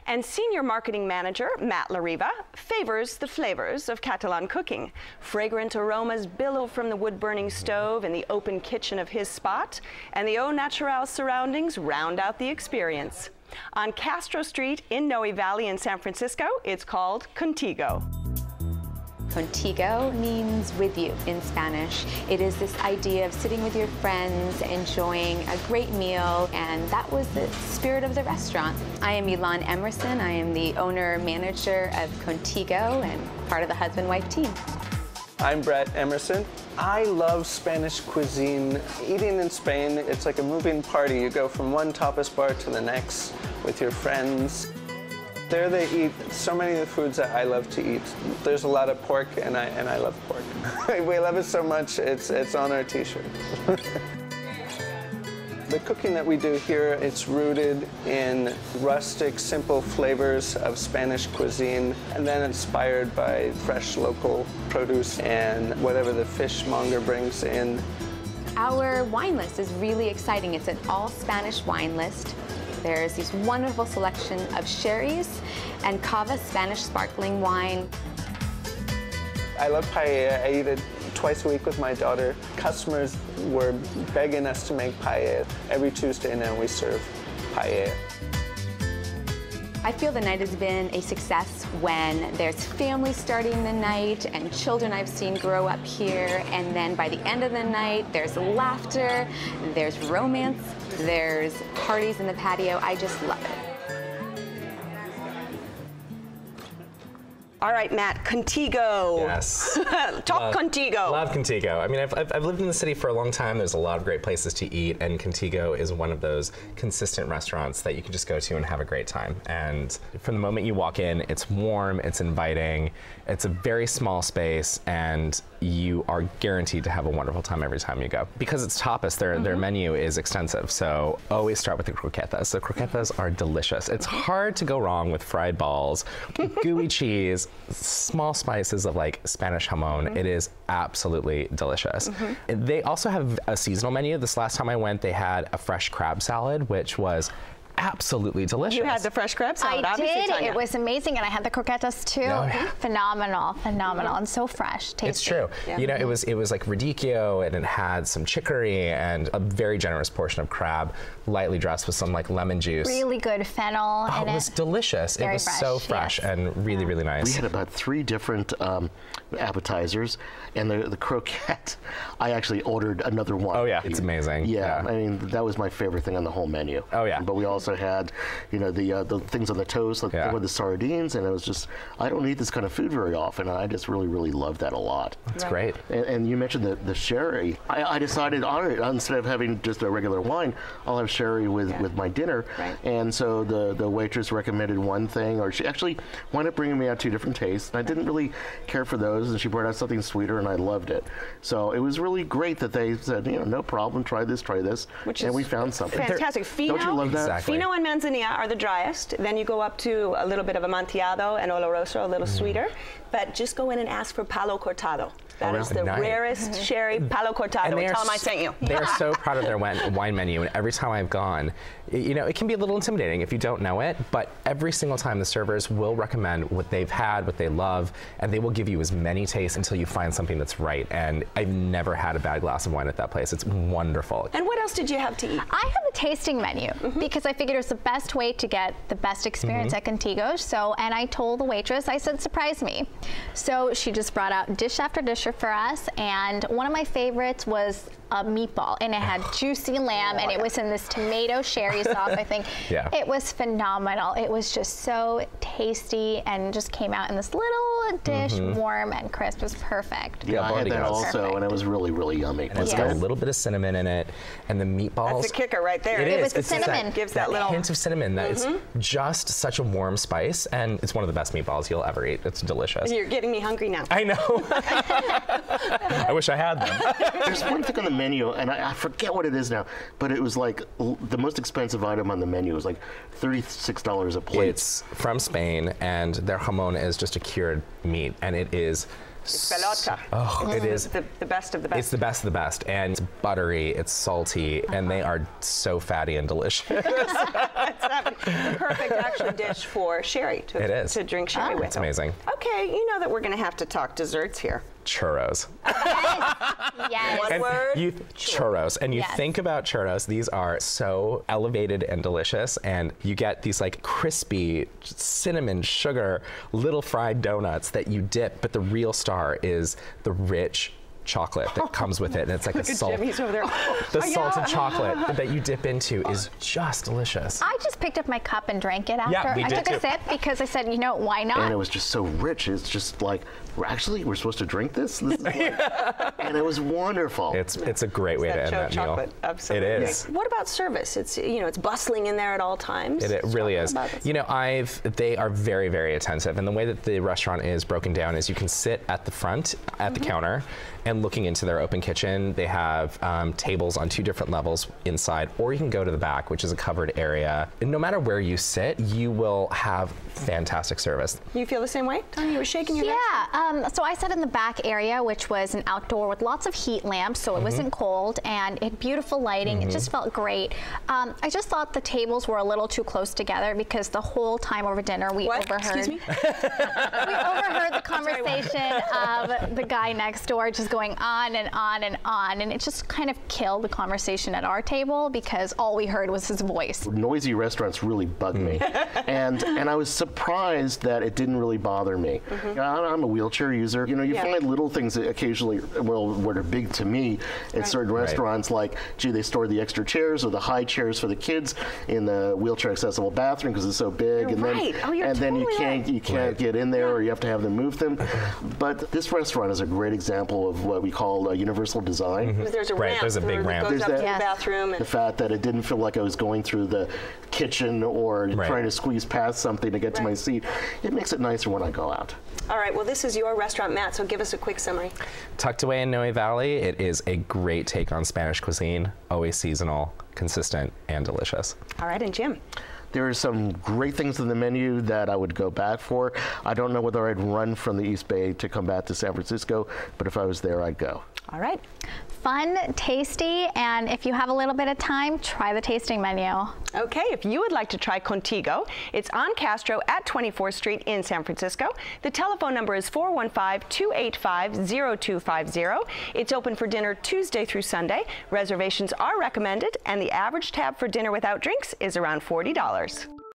And Senior Marketing Manager Matt Larriva favors the flavors of Catalan cooking. Fragrant aromas billow from the wood-burning stove in the open kitchen of his spot, and the au natural surroundings round out the experience. On Castro Street in Noe Valley in San Francisco, it's called Contigo. Contigo means with you in Spanish. It is this idea of sitting with your friends, enjoying a great meal, and that was the spirit of the restaurant. I am Elan Emerson. I am the owner-manager of Contigo and part of the husband-wife team. I'm Brett Emerson. I love Spanish cuisine. Eating in Spain, it's like a moving party. You go from one tapas bar to the next with your friends. There they eat so many of the foods that I love to eat. There's a lot of pork, and I love pork. We love it so much, it's on our t-shirt. The cooking that we do here, it's rooted in rustic, simple flavors of Spanish cuisine, and then inspired by fresh local produce and whatever the fishmonger brings in. Our wine list is really exciting. It's an all-Spanish wine list. There's this wonderful selection of sherries and cava Spanish sparkling wine. I love paella. I eat it twice a week with my daughter. Customers were begging us to make paella. Every Tuesday now we serve paella. I feel the night has been a success when there's families starting the night and children I've seen grow up here, and then by the end of the night there's laughter, there's romance, there's parties in the patio. I just love it. All right, Matt, Contigo. Yes. Talk Contigo. Love Contigo. I mean, I've lived in the city for a long time. There's a lot of great places to eat, and Contigo is one of those consistent restaurants that you can just go to and have a great time. And from the moment you walk in, it's warm, it's inviting, it's a very small space, and you are guaranteed to have a wonderful time every time you go. Because it's tapas, their menu is extensive, so always start with the croquetas. The croquetas are delicious. It's hard to go wrong with fried balls, gooey cheese, small spices of like Spanish jamon. It is absolutely delicious. They also have a seasonal menu. This last time I went, they had a fresh crab salad, which was absolutely delicious. You had the fresh crab salad, I obviously, did. Tanya. It was amazing, and I had the croquetas too. Oh, yeah. Phenomenal, phenomenal, and so fresh, tasty. It's true. Yeah. You know, it was like radicchio, and it had some chicory and a very generous portion of crab, lightly dressed with some like lemon juice. Really good fennel in it was delicious. Very it was fresh, so fresh yes. and really, really nice. We had about 3 different appetizers, and the croquette, I actually ordered another one. Oh yeah, it's amazing. Yeah, I mean, that was my favorite thing on the whole menu. Oh yeah. But we also had, you know, the things on the toast, like with the sardines, and it was just, I don't eat this kind of food very often, and I just really, really loved that a lot. That's great. And you mentioned the sherry. I decided, all right, instead of having just a regular wine, I'll have sherry with my dinner. Right. And so the waitress recommended one thing, or she actually wound up bringing me out 2 different tastes. And I didn't really care for those, and she brought out something sweeter, and I loved it. So it was really great that they said, you know, no problem, try this, and we found something. Fantastic. Fino, Don't you love that? Exactly. Fino and Manzanilla are the driest. Then you go up to a little bit of Amontillado and Oloroso, a little sweeter. But just go in and ask for Palo Cortado. That is the Nice. rarest sherry Palo Cortado. And Tell them I sent you. They're so proud of their wine menu, and every time I've gone, you know, it can be a little intimidating if you don't know it, but every single time the servers will recommend what they've had, what they love, and they will give you as many tastes until you find something that's right. And I've never had a bad glass of wine at that place. It's wonderful. And what else did you have to eat? I had the tasting menu because I figured it was the best way to get the best experience at Contigo. So, and I told the waitress, I said, surprise me. So she just brought out dish after dish for us, and one of my favorites was a meatball, and it had juicy lamb, and it was in this tomato sherry sauce, I think. Yeah. It was phenomenal. It was just so tasty and just came out in this little dish, warm and crisp. It was perfect. Yeah, I had that also, and it was really, really yummy. And it's got a little bit of cinnamon in it, and the meatballs. That's the kicker right there. It was the It's cinnamon. That, Gives that little hint of cinnamon that it's just such a warm spice, and it's one of the best meatballs you'll ever eat. It's delicious. You're getting me hungry now. I know. I wish I had them. There's one thing on the menu, and I forget what it is now, but it was like the most expensive item on the menu. It was like $36 a plate. It's from Spain, and their jamon is just a cured meat, and it is Espelota. Oh, it is. The best of the best. It's the best of the best, and it's buttery, it's salty, and they are so fatty and delicious. It's the perfect actually dish for sherry to drink sherry with. It's amazing. Okay, you know that we're going to have to talk desserts here. Churros. Yes. One And word. churros. And you Yes. think about churros, these are so elevated and delicious, and you get these like crispy cinnamon sugar little fried donuts that you dip, but the real star is the rich chocolate that comes with it, and it's like Look a at salt. Jimmy's over there. The Oh, salted yeah. chocolate that you dip into is just delicious. I just picked up my cup and drank it after. Yeah, we I did took a too. sip because I said, you know, why not? And it was just so rich. It's just like, we're supposed to drink this? This is like, and it was wonderful. It's a great way to end that chocolate. meal. Absolutely. It is. What about service? It's it's bustling in there at all times. It really Talk is. about it. You know, they are very, very attentive. And the way that the restaurant is broken down is you can sit at the front at the counter and looking into their open kitchen. They have tables on 2 different levels inside, or you can go to the back, which is a covered area. And no matter where you sit, you will have fantastic service. You feel the same way? Tony, you were shaking your head. Yeah, so I sat in the back area, which was an outdoor with lots of heat lamps, so it wasn't cold, and it had beautiful lighting. It just felt great. I just thought the tables were a little too close together because the whole time over dinner we What? overheard. Excuse me? We overheard the conversation of the guy next door just going on and on and on, and it just kind of killed the conversation at our table because all we heard was his voice. Noisy restaurants really bug me, and I was surprised that it didn't really bother me. You know, I'm a wheelchair user. You know, you find little things that occasionally, well, what are big to me at certain restaurants, like, gee, they store the extra chairs or the high chairs for the kids in the wheelchair accessible bathroom because it's so big, You're right. Oh, you're then you totally can't get in there, or you have to have them move them. But this restaurant is a great example of what we call universal design. There's a ramp. there's a big that ramp. goes There's up to that- the Yes. bathroom. The And fact that it didn't feel like I was going through the kitchen or trying to squeeze past something to get to my seat. It makes it nicer when I go out. all right, well, this is your restaurant, Matt, so give us a quick summary. Tucked away in Noe Valley, it is a great take on Spanish cuisine, always seasonal, consistent, and delicious. All right, and Jim. There are some great things in the menu that I would go back for. I don't know whether I'd run from the East Bay to come back to San Francisco, but if I was there, I'd go. All right. Fun, tasty, and if you have a little bit of time, try the tasting menu. Okay, if you would like to try Contigo, it's on Castro at 24th Street in San Francisco. The telephone number is 415-285-0250. It's open for dinner Tuesday through Sunday. Reservations are recommended, and the average tab for dinner without drinks is around $40.